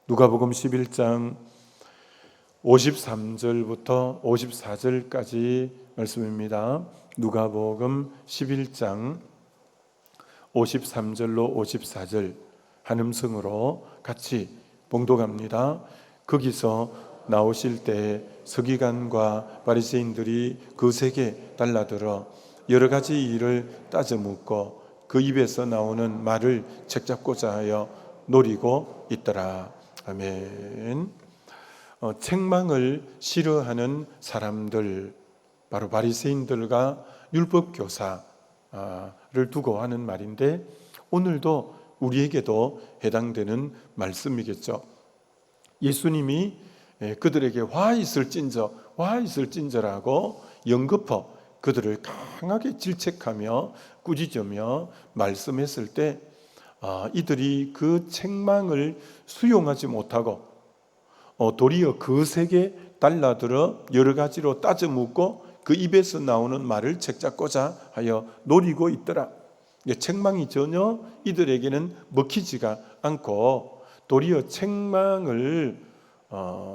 누가복음 11장 53절부터 54절까지 말씀입니다. 누가복음 11장 53절로 54절 한음성으로 같이 봉독합니다. 거기서 나오실 때 서기관과 바리새인들이 그 세게 달라들어 여러 가지 일을 따져 묻고 그 입에서 나오는 말을 책잡고자 하여 노리고 있더라. 아멘. 책망을 싫어하는 사람들, 바로 바리새인들과 율법 교사를 두고 하는 말인데, 오늘도 우리에게도 해당되는 말씀이겠죠. 예수님이 그들에게 화 있을진저라고 연거푸 그들을 강하게 질책하며 꾸짖으며 말씀했을 때, 이들이 그 책망을 수용하지 못하고 도리어 거세게 달라들어 여러 가지로 따져 묻고 그 입에서 나오는 말을 책잡고자 하여 노리고 있더라. 책망이 전혀 이들에게는 먹히지가 않고 도리어 책망을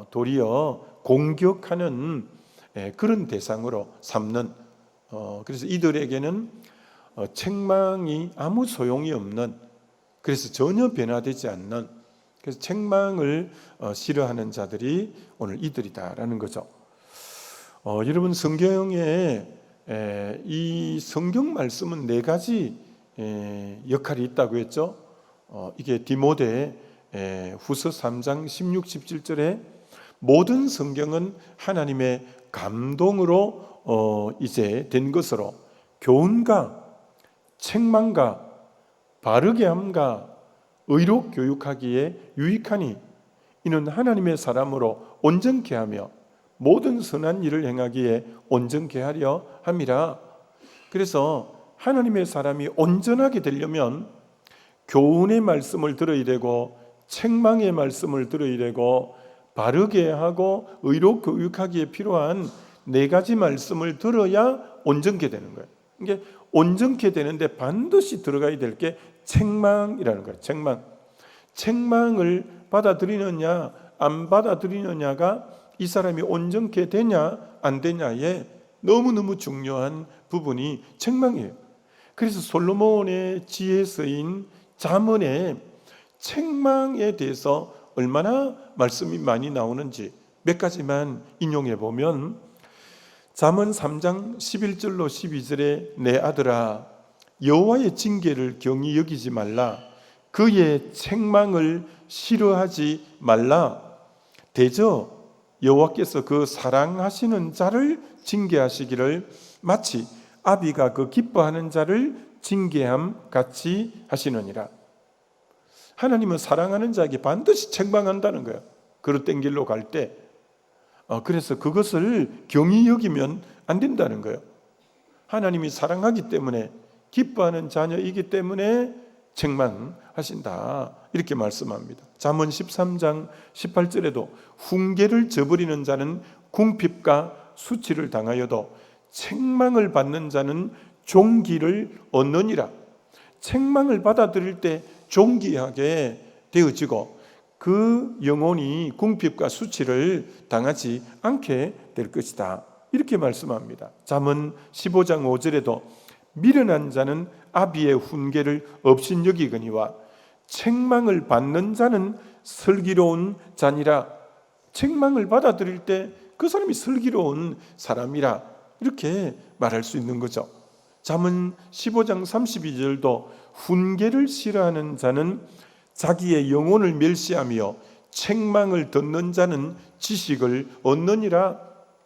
도리어 공격하는 그런 대상으로 삼는, 그래서 이들에게는 책망이 아무 소용이 없는, 그래서 전혀 변화되지 않는, 그래서 책망을 싫어하는 자들이 오늘 이들이다라는 거죠. 여러분, 성경에 이 성경 말씀은 네 가지 역할이 있다고 했죠. 이게 디모데 후서 3장 16, 17절에 모든 성경은 하나님의 감동으로 이제 된 것으로 교훈과 책망과 바르게 함과 의로 교육하기에 유익하니 이는 하나님의 사람으로 온전케 하며 모든 선한 일을 행하기에 온전케 하려 함이라. 그래서 하나님의 사람이 온전하게 되려면 교훈의 말씀을 들어야 되고 책망의 말씀을 들어야 되고 바르게 하고 의로 교육하기에 필요한 네 가지 말씀을 들어야 온전케 되는 거예요. 이게 온전케 되는데 반드시 들어가야 될 게 책망이라는 거예요. 책망을 받아들이느냐 안 받아들이느냐가 이 사람이 온전케 되냐 안 되냐에 너무너무 중요한 부분이 책망이에요. 그래서 솔로몬의 지혜 서인 잠언에 책망에 대해서 얼마나 말씀이 많이 나오는지 몇 가지만 인용해 보면, 잠언 3장 11절로 12절에 내 아들아 여호와의 징계를 경히 여기지 말라. 그의 책망을 싫어하지 말라. 대저 여호와께서 그 사랑하시는 자를 징계하시기를 마치 아비가 그 기뻐하는 자를 징계함 같이 하시느니라. 하나님은 사랑하는 자에게 반드시 책망한다는 거예요. 그릇된 길로 갈 때. 그래서 그것을 경히 여기면 안 된다는 거예요. 하나님이 사랑하기 때문에, 기뻐하는 자녀이기 때문에 책망하신다, 이렇게 말씀합니다. 잠언 13장 18절에도 훈계를 저버리는 자는 궁핍과 수치를 당하여도 책망을 받는 자는 존귀를 얻느니라. 책망을 받아들일 때 존귀하게 되어지고 그 영혼이 궁핍과 수치를 당하지 않게 될 것이다, 이렇게 말씀합니다. 잠언 15장 5절에도 미련한 자는 아비의 훈계를 업신여기거니와 책망을 받는 자는 슬기로운 자니라. 책망을 받아들일 때 그 사람이 슬기로운 사람이라, 이렇게 말할 수 있는 거죠. 잠언 15장 32절도 훈계를 싫어하는 자는 자기의 영혼을 멸시하며 책망을 듣는 자는 지식을 얻느니라.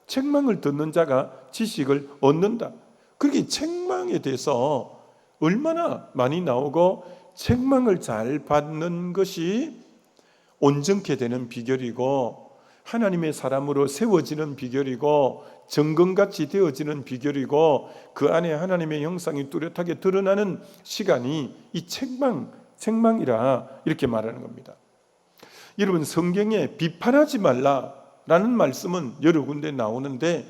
책망을 듣는 자가 지식을 얻는다. 그렇게 책망에 대해서 얼마나 많이 나오고, 책망을 잘 받는 것이 온전케 되는 비결이고 하나님의 사람으로 세워지는 비결이고 정금같이 되어지는 비결이고 그 안에 하나님의 형상이 뚜렷하게 드러나는 시간이 이 책망이라, 이렇게 말하는 겁니다. 여러분, 성경에 비판하지 말라라는 말씀은 여러 군데 나오는데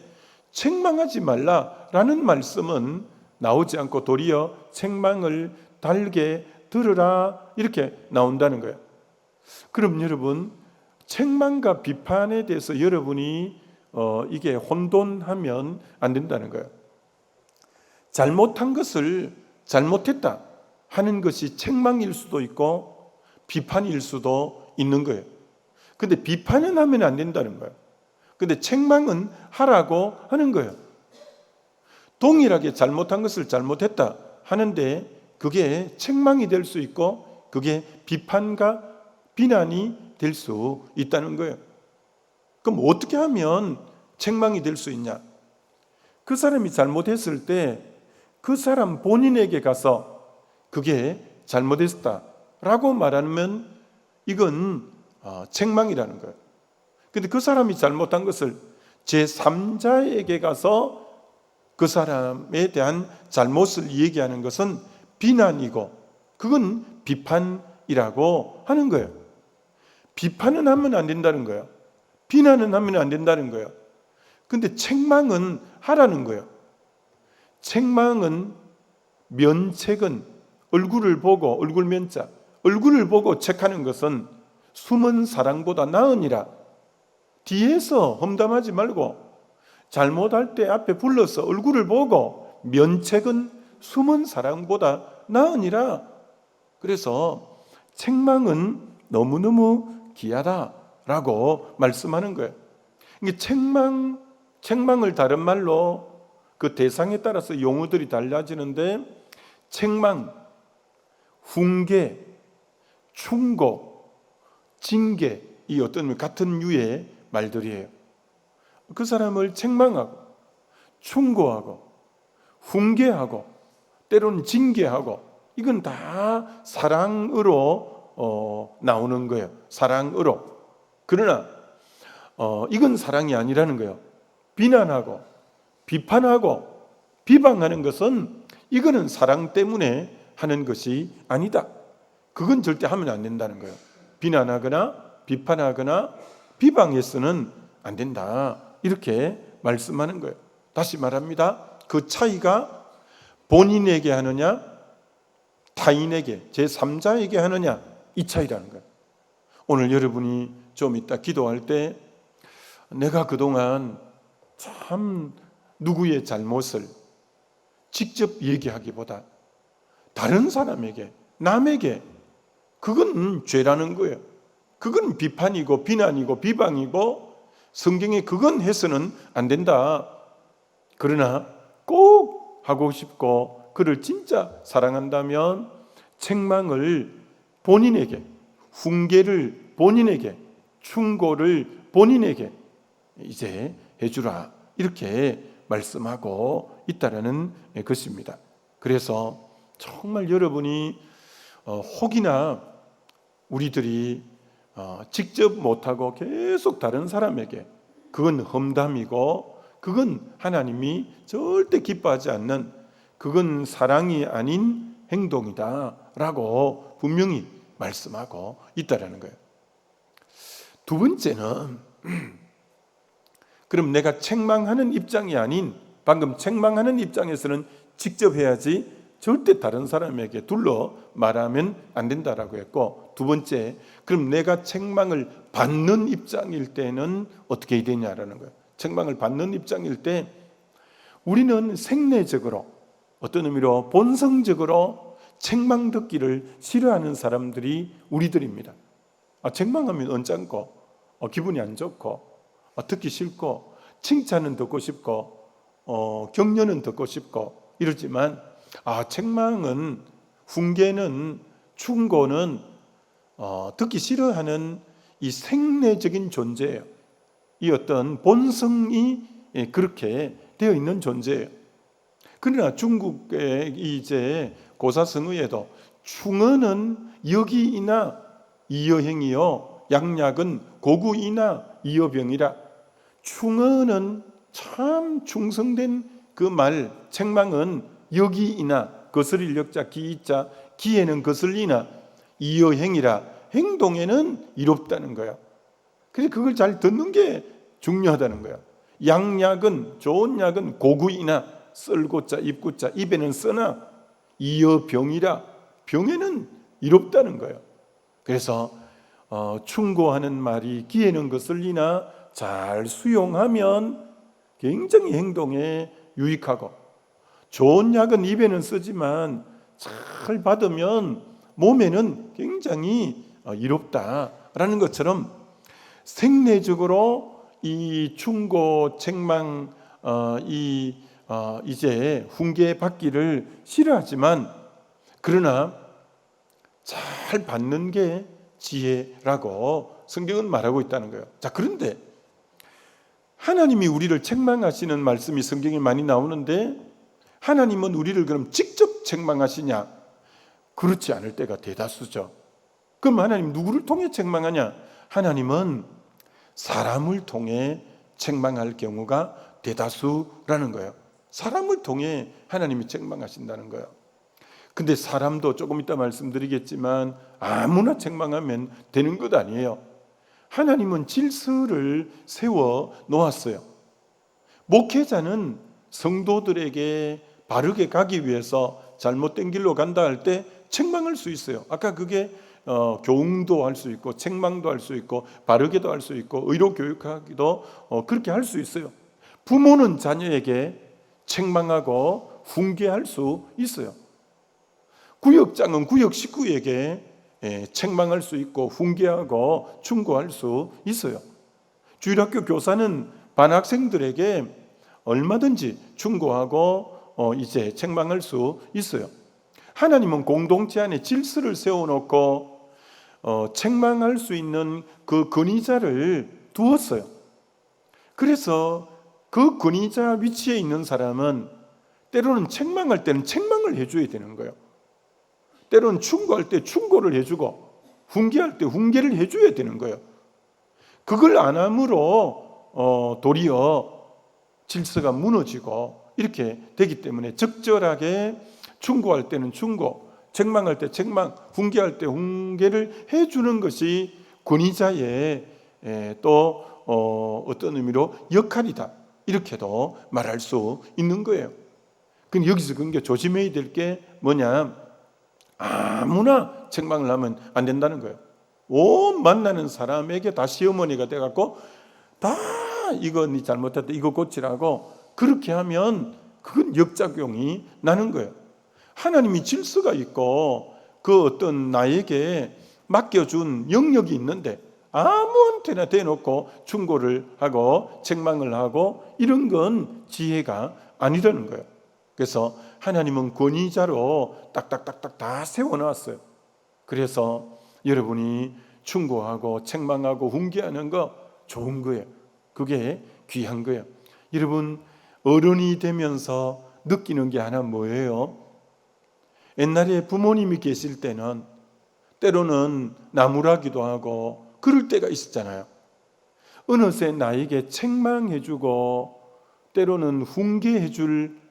책망하지 말라라는 말씀은 나오지 않고 도리어 책망을 달게 들으라, 이렇게 나온다는 거예요. 그럼 여러분, 책망과 비판에 대해서 여러분이 이게 혼돈하면 안 된다는 거예요. 잘못한 것을 잘못했다 하는 것이 책망일 수도 있고 비판일 수도 있는 거예요. 근데 비판은 하면 안 된다는 거예요. 근데 책망은 하라고 하는 거예요. 동일하게 잘못한 것을 잘못했다 하는데 그게 책망이 될 수 있고 그게 비판과 비난이 될 수 있다는 거예요. 그럼 어떻게 하면 책망이 될 수 있냐? 그 사람이 잘못했을 때 그 사람 본인에게 가서 그게 잘못했다라고 말하면 이건 책망이라는 거예요. 근데 그 사람이 잘못한 것을 제3자에게 가서 그 사람에 대한 잘못을 얘기하는 것은 비난이고 그건 비판이라고 하는 거예요. 비판은 하면 안 된다는 거예요. 비난은 하면 안 된다는 거예요. 근데 책망은 하라는 거예요. 책망은 면책은 얼굴을 보고 얼굴 면자 얼굴을 보고 책하는 것은 숨은 사랑보다 나으니라. 뒤에서 험담하지 말고 잘못할 때 앞에 불러서 얼굴을 보고 면책은 숨은 사랑보다 나으니라. 그래서 책망은 너무너무 귀하다라고 말씀하는 거예요. 이게 책망을 다른 말로 그 대상에 따라서 용어들이 달라지는데 책망, 훈계, 충고, 징계 이 어떤 같은 유의 말들이에요. 그 사람을 책망하고 충고하고 훈계하고 때로는 징계하고 이건 다 사랑으로 나오는 거예요. 사랑으로. 그러나 이건 사랑이 아니라는 거예요. 비난하고 비판하고 비방하는 것은 이거는 사랑 때문에 하는 것이 아니다. 그건 절대 하면 안 된다는 거예요. 비난하거나 비판하거나 비방해서는 안 된다. 이렇게 말씀하는 거예요. 다시 말합니다. 그 차이가 본인에게 하느냐 타인에게 제3자에게 하느냐 이 차이라는 거예요. 오늘 여러분이 좀 이따 기도할 때 내가 그동안 참 누구의 잘못을 직접 얘기하기보다 다른 사람에게 남에게 그건 죄라는 거예요. 그건 비판이고 비난이고 비방이고 성경에 그건 해서는 안 된다. 그러나 꼭 하고 싶고 그를 진짜 사랑한다면 책망을 본인에게 훈계를 본인에게 충고를 본인에게 이제 해주라 이렇게 말씀하고 있다라는 것입니다. 그래서 정말 여러분이 혹이나 우리들이 직접 못하고 계속 다른 사람에게 그건 험담이고 그건 하나님이 절대 기뻐하지 않는 그건 사랑이 아닌 행동이다라고 분명히 말씀하고 있다라는 거예요. 두 번째는 그럼 내가 책망하는 입장이 아닌 방금 책망하는 입장에서는 직접 해야지 절대 다른 사람에게 둘러 말하면 안 된다라고 했고 두 번째 그럼 내가 책망을 받는 입장일 때는 어떻게 해야 되냐라는 거예요. 책망을 받는 입장일 때 우리는 생내적으로 어떤 의미로 본성적으로 책망 듣기를 싫어하는 사람들이 우리들입니다. 책망하면 언짢고 기분이 안 좋고 듣기 싫고 칭찬은 듣고 싶고 격려는 듣고 싶고 이러지만 책망은 훈계는 충고는 듣기 싫어하는 이 생내적인 존재예요. 이 어떤 본성이 그렇게 되어 있는 존재예요. 그러나 중국의 이제 고사성어에도 충어는 역이이나 이여행이요 양약은 고구이나 이여병이라. 충어는 참 충성된 그 말 책망은 역이이나 거스릴 역자 기이자 기에는 거슬리나 이여행이라 행동에는 이롭다는 거예요. 그래서 그걸 잘 듣는 게 중요하다는 거예요. 양약은 좋은 약은 고구이나 썰고자 입고자 입에는 쓰나 이여병이라 병에는 이롭다는 거예요. 그래서 충고하는 말이 기에는 거슬리나 잘 수용하면 굉장히 행동에 유익하고, 좋은 약은 입에는 쓰지만 잘 받으면 몸에는 굉장히 이롭다라는 것처럼, 생내적으로 이 충고, 책망, 이제 훈계 받기를 싫어하지만, 그러나 잘 받는 게 지혜라고 성경은 말하고 있다는 거예요. 자, 그런데 하나님이 우리를 책망하시는 말씀이 성경에 많이 나오는데, 하나님은 우리를 그럼 직접 책망하시냐? 그렇지 않을 때가 대다수죠. 그럼 하나님 누구를 통해 책망하냐? 하나님은 사람을 통해 책망할 경우가 대다수라는 거예요. 사람을 통해 하나님이 책망하신다는 거예요. 근데 사람도 조금 이따 말씀드리겠지만 아무나 책망하면 되는 것 아니에요. 하나님은 질서를 세워 놓았어요. 목회자는 성도들에게 바르게 가기 위해서 잘못된 길로 간다 할 때 책망할 수 있어요. 아까 그게 교훈도 할 수 있고, 책망도 할 수 있고, 바르게도 할 수 있고, 의로 교육하기도 그렇게 할 수 있어요. 부모는 자녀에게 책망하고 훈계할 수 있어요. 구역장은 구역 식구에게 책망할 수 있고 훈계하고 충고할 수 있어요. 주일학교 교사는 반 학생들에게 얼마든지 충고하고 이제 책망할 수 있어요. 하나님은 공동체 안에 질서를 세워놓고 책망할 수 있는 그 권위자를 두었어요. 그래서 그 권위자 위치에 있는 사람은 때로는 책망할 때는 책망을 해줘야 되는 거예요. 때로는 충고할 때 충고를 해주고, 훈계할 때 훈계를 해줘야 되는 거예요. 그걸 안 함으로 도리어 질서가 무너지고 이렇게 되기 때문에, 적절하게 충고할 때는 충고, 책망할 때 책망, 훈계할 때 훈계를 해주는 것이 권위자의 또 어떤 의미로 역할이다, 이렇게도 말할 수 있는 거예요. 근데 여기서 그게 조심해야 될 게 뭐냐? 아무나 책망을 하면 안 된다는 거예요. 온 만나는 사람에게 다 시어머니가 돼갖고 다 이거 네 잘못했다, 이거 고치라고 그렇게 하면 그건 역작용이 나는 거예요. 하나님이 질서가 있고 그 어떤 나에게 맡겨준 영역이 있는데 아무한테나 대놓고 충고를 하고 책망을 하고 이런 건 지혜가 아니라는 거예요. 그래서 하나님은 권위자로 딱딱딱딱 다 세워놨어요. 그래서 여러분이 충고하고 책망하고 훈계하는 거 좋은 거예요. 그게 귀한 거예요. 여러분, 어른이 되면서 느끼는 게 하나 뭐예요? 옛날에 부모님이 계실 때는 때로는 나무라기도 하고 그럴 때가 있었잖아요. 어느새 나에게 책망해주고 때로는 훈계해줄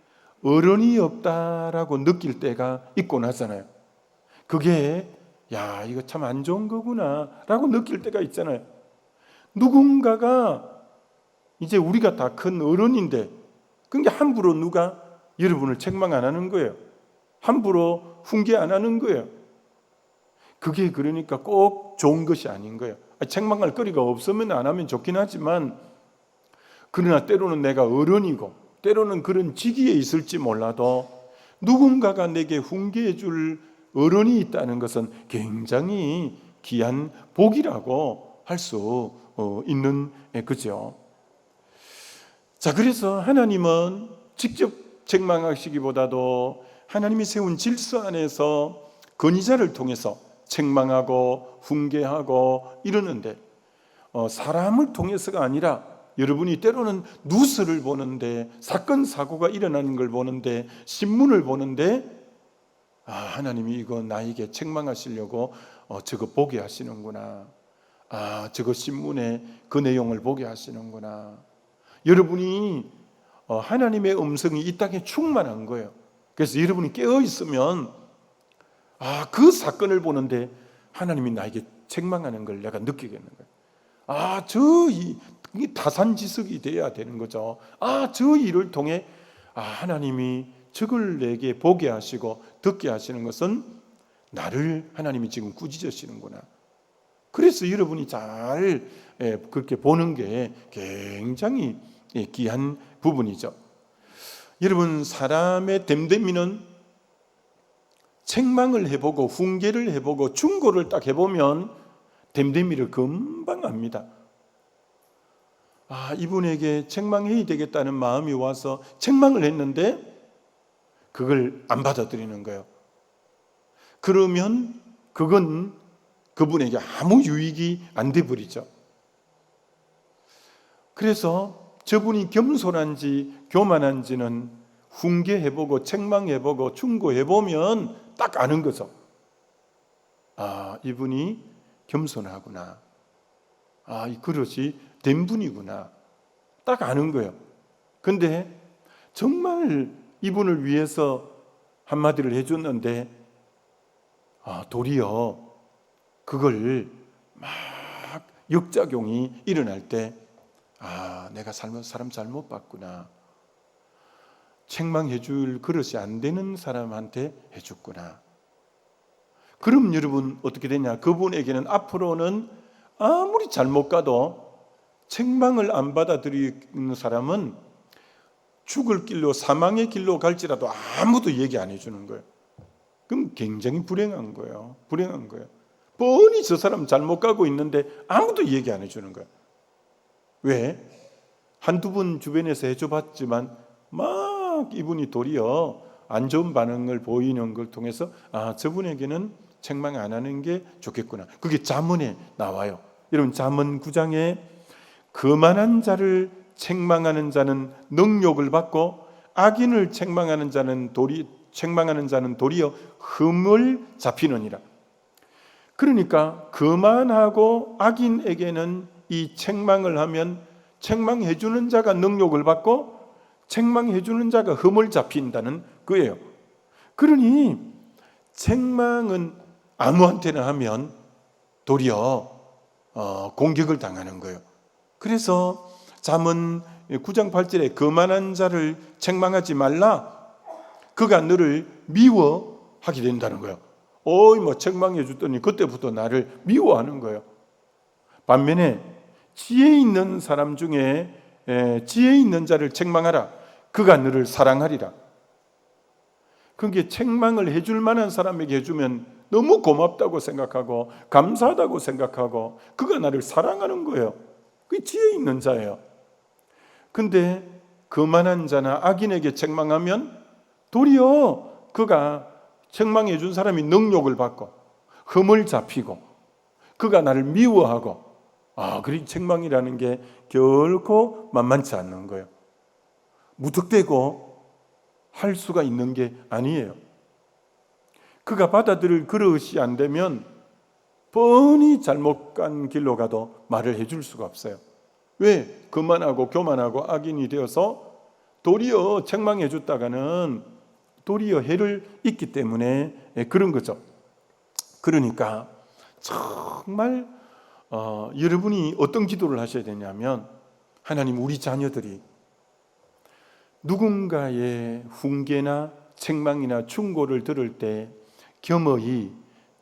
어른이 없다라고 느낄 때가 있고 나잖아요. 그게 야, 이거 참 안 좋은 거구나 라고 느낄 때가 있잖아요. 누군가가 이제 우리가 다 큰 어른인데 그게 함부로 누가 여러분을 책망 안 하는 거예요. 함부로 훈계 안 하는 거예요. 그게 그러니까 꼭 좋은 것이 아닌 거예요. 책망할 거리가 없으면 안 하면 좋긴 하지만, 그러나 때로는 내가 어른이고 때로는 그런 직위에 있을지 몰라도 누군가가 내게 훈계해 줄 어른이 있다는 것은 굉장히 귀한 복이라고 할 수 있는 거죠. 자, 그래서 하나님은 직접 책망하시기보다도 하나님이 세운 질서 안에서 권위자를 통해서 책망하고 훈계하고 이러는데, 사람을 통해서가 아니라 여러분이 때로는 뉴스를 보는데, 사건 사고가 일어나는 걸 보는데, 신문을 보는데 하나님이 이거 나에게 책망하시려고 저거 보게 하시는구나, 저거 신문에 그 내용을 보게 하시는구나. 여러분이 하나님의 음성이 이 땅에 충만한 거예요. 그래서 여러분이 깨어 있으면 그 사건을 보는데 하나님이 나에게 책망하는 걸 내가 느끼겠는 거예요. 이게 타산지석이 돼야 되는 거죠. 저 일을 통해 하나님이 저걸 내게 보게 하시고 듣게 하시는 것은 나를 하나님이 지금 꾸짖으시는구나. 그래서 여러분이 잘 그렇게 보는 게 굉장히 귀한 부분이죠. 여러분, 사람의 됨됨이는 책망을 해보고 훈계를 해보고 충고를 딱 해보면 됨됨이를 금방 압니다. 이분에게 책망해야 되겠다는 마음이 와서 책망을 했는데 그걸 안 받아들이는 거예요. 그러면 그건 그분에게 아무 유익이 안 돼 버리죠. 그래서 저분이 겸손한지 교만한지는 훈계해보고 책망해보고 충고해보면 딱 아는 거죠. 이분이 겸손하구나. 이 그릇이 된 분이구나. 딱 아는 거예요. 근데 정말 이분을 위해서 한마디를 해줬는데 도리어 그걸 막 역작용이 일어날 때 내가 사람 잘못 봤구나. 책망해 줄 그릇이 안 되는 사람한테 해줬구나. 그럼 여러분 어떻게 되냐? 그분에게는 앞으로는 아무리 잘못 가도 책망을 안 받아들이는 사람은 죽을 길로 사망의 길로 갈지라도 아무도 얘기 안 해주는 거예요. 그럼 굉장히 불행한 거예요. 불행한 거예요. 뻔히 저 사람 잘못 가고 있는데 아무도 얘기 안 해주는 거예요. 왜? 한두 번 주변에서 해줘봤지만 막 이분이 도리어 안 좋은 반응을 보이는 걸 통해서 저분에게는 책망 안 하는 게 좋겠구나. 그게 잠언에 나와요. 여러분, 잠언 9장에 거만한 자를 책망하는 자는 능욕을 받고 악인을 책망하는 자는 도리어 흠을 잡히느니라. 그러니까 거만하고 악인에게는 이 책망을 하면 책망해 주는 자가 능욕을 받고 책망해 주는 자가 흠을 잡힌다는 거예요. 그러니 책망은 아무한테나 하면 도리어 공격을 당하는 거예요. 그래서 잠언 9장 8절에 거만한 자를 책망하지 말라. 그가 너를 미워하게 된다는 거예요. 책망해 줬더니 그때부터 나를 미워하는 거예요. 반면에 지혜 있는 사람 중에 지혜 있는 자를 책망하라. 그가 너를 사랑하리라. 그게 책망을 해줄 만한 사람에게 해주면 너무 고맙다고 생각하고 감사하다고 생각하고 그가 나를 사랑하는 거예요. 그게 지혜 있는 자예요. 근데 거만한 자나 악인에게 책망하면 도리어 그가 책망해 준 사람이 능욕을 받고 흠을 잡히고 그가 나를 미워하고 그리 책망이라는 게 결코 만만치 않는 거예요. 무턱대고 할 수가 있는 게 아니에요. 그가 받아들일 그릇이 안 되면 뻔히 잘못 간 길로 가도 말을 해줄 수가 없어요. 왜? 거만하고 교만하고 악인이 되어서 도리어 책망해 줬다가는 도리어 해를 입기 때문에 그런 거죠. 그러니까 정말 여러분이 어떤 기도를 하셔야 되냐면, 하나님, 우리 자녀들이 누군가의 훈계나 책망이나 충고를 들을 때 겸허히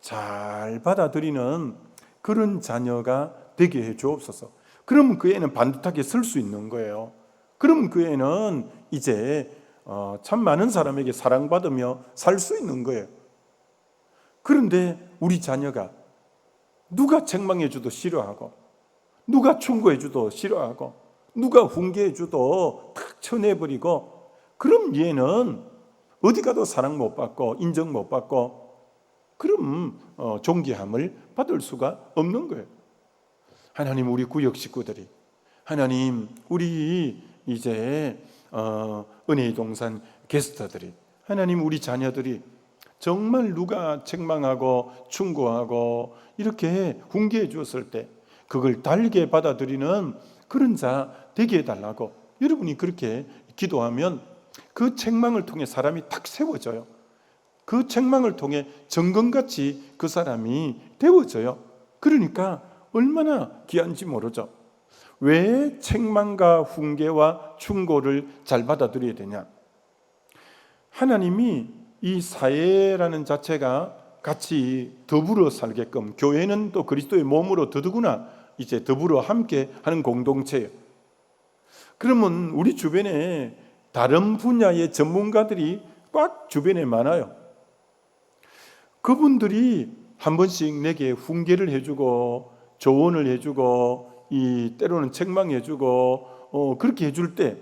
잘 받아들이는 그런 자녀가 되게 해 주옵소서. 그러면 그 애는 반듯하게 설 수 있는 거예요. 그러면 그 애는 이제 참 많은 사람에게 사랑받으며 살 수 있는 거예요. 그런데 우리 자녀가 누가 책망해 줘도 싫어하고 누가 충고해 줘도 싫어하고 누가 훈계해 줘도 탁 쳐내버리고, 그럼 얘는 어디 가도 사랑 못 받고 인정 못 받고 그럼 존귀함을 받을 수가 없는 거예요. 하나님, 우리 구역 식구들이, 하나님, 우리 이제 은혜의 동산 게스트들이, 하나님, 우리 자녀들이 정말 누가 책망하고 충고하고 이렇게 훈계해 주었을 때 그걸 달게 받아들이는 그런 자 되게 해달라고 여러분이 그렇게 기도하면 그 책망을 통해 사람이 탁 세워져요. 그 책망을 통해 정금같이 그 사람이 되어져요. 그러니까 얼마나 귀한지 모르죠. 왜 책망과 훈계와 충고를 잘 받아들여야 되냐? 하나님이 이 사회라는 자체가 같이 더불어 살게끔, 교회는 또 그리스도의 몸으로 더더구나 이제 더불어 함께 하는 공동체예요. 그러면 우리 주변에 다른 분야의 전문가들이 꽉 주변에 많아요. 그분들이 한 번씩 내게 훈계를 해주고 조언을 해주고 때로는 책망해주고 그렇게 해줄 때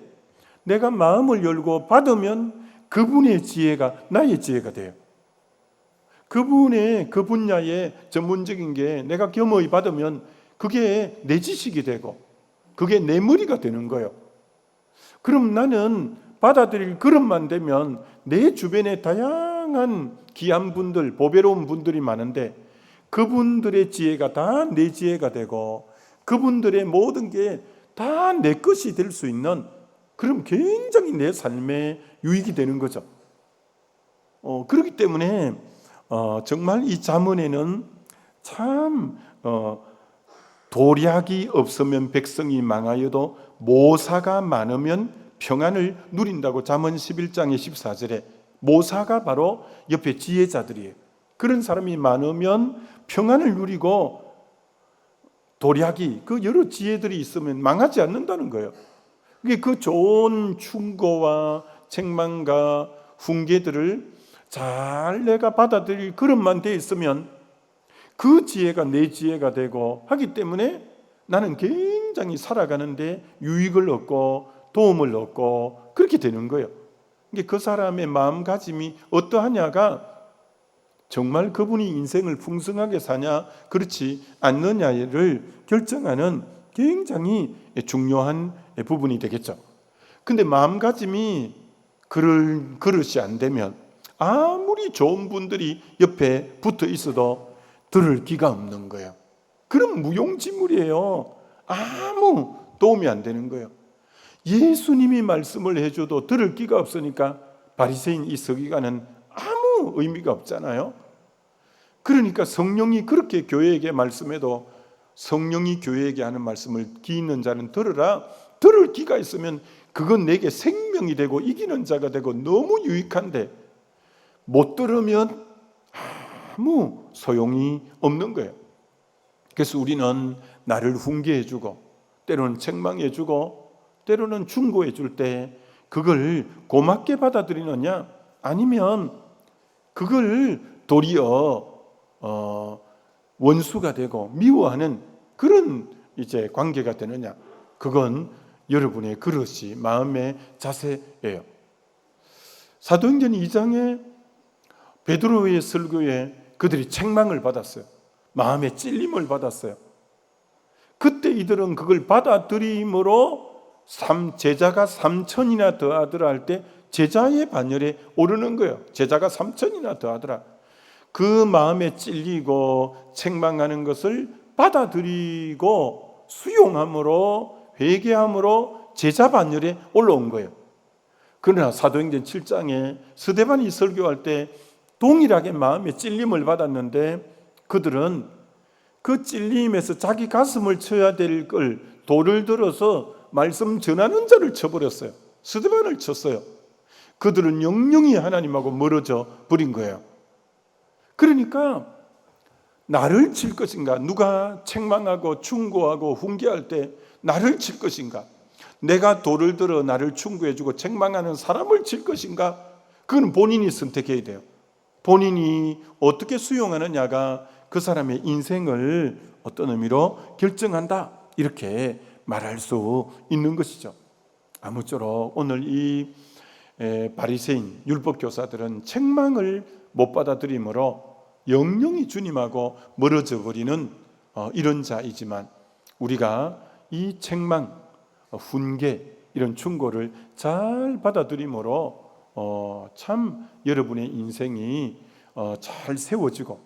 내가 마음을 열고 받으면 그분의 지혜가 나의 지혜가 돼요. 그분의 그 분야의 전문적인 게 내가 겸허히 받으면 그게 내 지식이 되고 그게 내 머리가 되는 거예요. 그럼 나는 받아들일 그릇만 되면 내 주변에 다양한 귀한 분들, 보배로운 분들이 많은데 그분들의 지혜가 다 내 지혜가 되고 그분들의 모든 게 다 내 것이 될 수 있는, 그럼 굉장히 내 삶에 유익이 되는 거죠. 그렇기 때문에 정말 이 잠언에는 참 도략이 없으면 백성이 망하여도 모사가 많으면 평안을 누린다고 잠언 11장의 14절에 모사가 바로 옆에 지혜자들이에요. 그런 사람이 많으면 평안을 누리고 도략이 그 여러 지혜들이 있으면 망하지 않는다는 거예요. 그게 그 좋은 충고와 책망과 훈계들을 잘 내가 받아들일 그릇만 돼 있으면 그 지혜가 내 지혜가 되고 하기 때문에 나는 굉장히 살아가는데 유익을 얻고 도움을 얻고 그렇게 되는 거예요. 그 사람의 마음가짐이 어떠하냐가 정말 그분이 인생을 풍성하게 사냐 그렇지 않느냐를 결정하는 굉장히 중요한 부분이 되겠죠. 근데 마음가짐이 그릇이 안 되면 아무리 좋은 분들이 옆에 붙어 있어도 들을 기가 없는 거예요. 그럼 무용지물이에요. 아무 도움이 안 되는 거예요. 예수님이 말씀을 해줘도 들을 기가 없으니까 바리새인 이 서기관은 아무 의미가 없잖아요. 그러니까 성령이 그렇게 교회에게 말씀해도 성령이 교회에게 하는 말씀을 귀 있는 자는 들으라. 들을 기가 있으면 그건 내게 생명이 되고 이기는 자가 되고 너무 유익한데 못 들으면 아무 소용이 없는 거예요. 그래서 우리는 나를 훈계해주고 때로는 책망해주고 때로는 충고해줄 때 그걸 고맙게 받아들이느냐 아니면 그걸 도리어 원수가 되고 미워하는 그런 이제 관계가 되느냐, 그건 여러분의 그릇이 마음의 자세예요. 사도행전 2장에 베드로의 설교에 그들이 책망을 받았어요. 마음의 찔림을 받았어요. 그때 이들은 그걸 받아들임으로 제자가 3천이나 더하더라 할 때 제자의 반열에 오르는 거예요. 제자가 3천이나 더하더라. 그 마음에 찔리고 책망하는 것을 받아들이고 수용함으로 회개함으로 제자 반열에 올라온 거예요. 그러나 사도행전 7장에 스데반이 설교할 때 동일하게 마음에 찔림을 받았는데 그들은 그 찔림에서 자기 가슴을 쳐야 될 걸 돌을 들어서 말씀 전하는 자를 쳐버렸어요. 스데반을 쳤어요. 그들은 영영이 하나님하고 멀어져 버린 거예요. 그러니까 나를 칠 것인가? 누가 책망하고 충고하고 훈계할 때 나를 칠 것인가? 내가 돌을 들어 나를 충고해주고 책망하는 사람을 칠 것인가? 그건 본인이 선택해야 돼요. 본인이 어떻게 수용하느냐가 그 사람의 인생을 어떤 의미로 결정한다, 이렇게 말할 수 있는 것이죠. 아무쪼록 오늘 이 바리새인 율법교사들은 책망을 못 받아들이므로 영영이 주님하고 멀어져 버리는 이런 자이지만 우리가 이 책망, 훈계, 이런 충고를 잘 받아들이므로 참 여러분의 인생이 잘 세워지고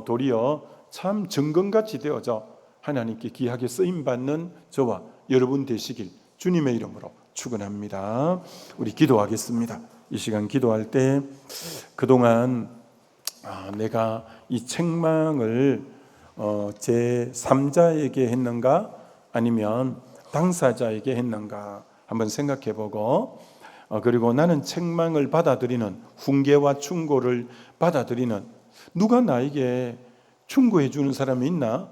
도리어 참 정금같이 되어져 하나님께 귀하게 쓰임받는 저와 여러분 되시길 주님의 이름으로 축원합니다. 우리 기도하겠습니다. 이 시간 기도할 때 그동안 내가 이 책망을 제 3자에게 했는가 아니면 당사자에게 했는가 한번 생각해보고 그리고 나는 책망을 받아들이는 훈계와 충고를 받아들이는 누가 나에게 충고해 주는 사람이 있나?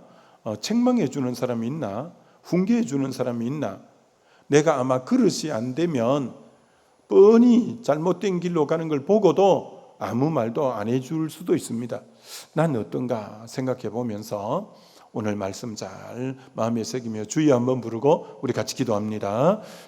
책망해 주는 사람이 있나? 훈계해 주는 사람이 있나? 내가 아마 그릇이 안 되면 뻔히 잘못된 길로 가는 걸 보고도 아무 말도 안 해줄 수도 있습니다. 난 어떤가 생각해 보면서 오늘 말씀 잘 마음에 새기며 주여 한번 부르고 우리 같이 기도합니다.